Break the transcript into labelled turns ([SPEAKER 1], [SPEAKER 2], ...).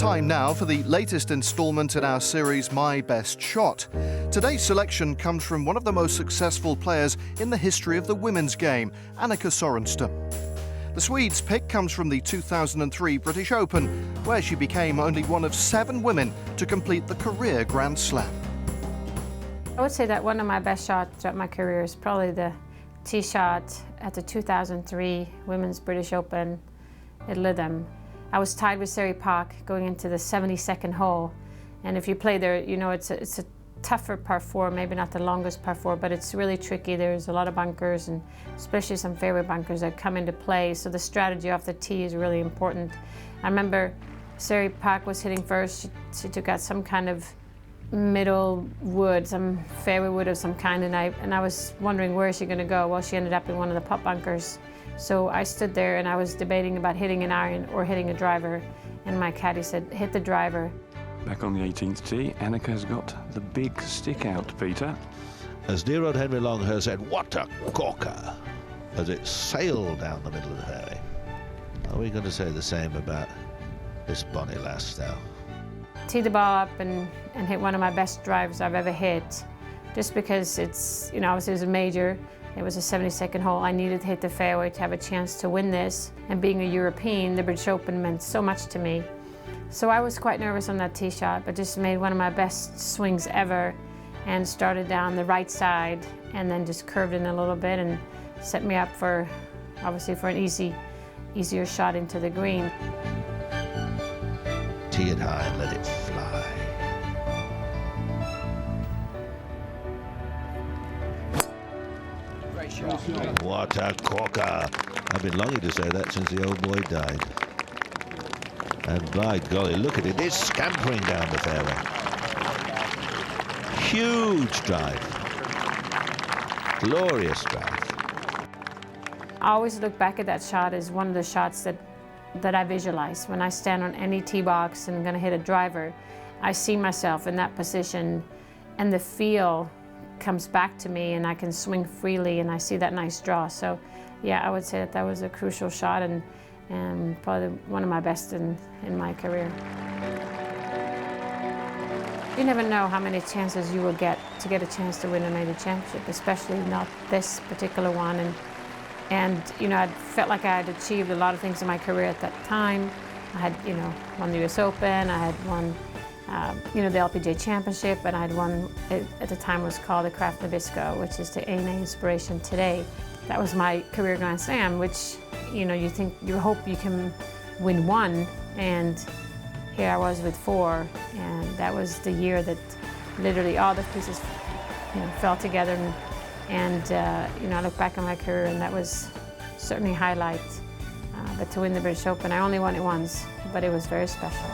[SPEAKER 1] Time now for the latest instalment in our series, My Best Shot. Today's selection comes from one of the most successful players in the history of the women's game, Annika Sorenstam. The Swede's pick comes from the 2003 British Open, where she became only one of 7 women to complete the career Grand Slam.
[SPEAKER 2] I would say that one of my best shots throughout my career is probably the tee shot at the 2003 Women's British Open at Lytham. I was tied with Sari Pak going into the 72nd hole, and if you play there, you know it's a tougher par 4, maybe not the longest par 4, but it's really tricky. There's a lot of bunkers, and especially some fairway bunkers that come into play, so the strategy off the tee is really important. I remember Sari Pak was hitting first. She took out some kind of middle wood, some fairway wood of some kind, and I was wondering where is she going to go. Well, she ended up in one of the putt bunkers. So I stood there and I was debating about hitting an iron or hitting a driver, and my caddy said, hit the driver.
[SPEAKER 3] Back on the 18th tee, Annika has got the big stick out, Peter.
[SPEAKER 4] As dear old Henry Longhurst said, what a corker, as it sailed down the middle of the fairway. Are we going to say the same about this bonny lass now?
[SPEAKER 2] Teed the ball up and hit one of my best drives I've ever hit, just because it's, you know, obviously it was a major. It was a 72nd hole. I needed to hit the fairway to have a chance to win this. And being a European, the British Open meant so much to me. So I was quite nervous on that tee shot, but just made one of my best swings ever and started down the right side and then just curved in a little bit and set me up for, obviously, for an easier shot into the green.
[SPEAKER 4] Tee it high and let it fly. What a corker! I've been longing to say that since the old boy died. And by golly, look at it, it's scampering down the fairway. Huge drive. Glorious drive.
[SPEAKER 2] I always look back at that shot as one of the shots that I visualize. When I stand on any tee box and I'm going to hit a driver, I see myself in that position, and the feel comes back to me, and I can swing freely, and I see that nice draw. So yeah, I would say that was a crucial shot and probably one of my best in my career. You never know how many chances you will get to get a chance to win a major championship, especially not this particular one. And you know, I felt like I had achieved a lot of things in my career at that time. I had, you know, won the US Open, I had won you know, the LPGA Championship, and I had won, at the time it was called the Kraft Nabisco, which is the ANA Inspiration today. That was my career Grand Slam, which, you know, you hope you can win one, and here I was with 4, and that was the year that literally all the pieces, you know, fell together, and you know, I look back on my career, and that was certainly a highlight. But to win the British Open, I only won it once, but it was very special.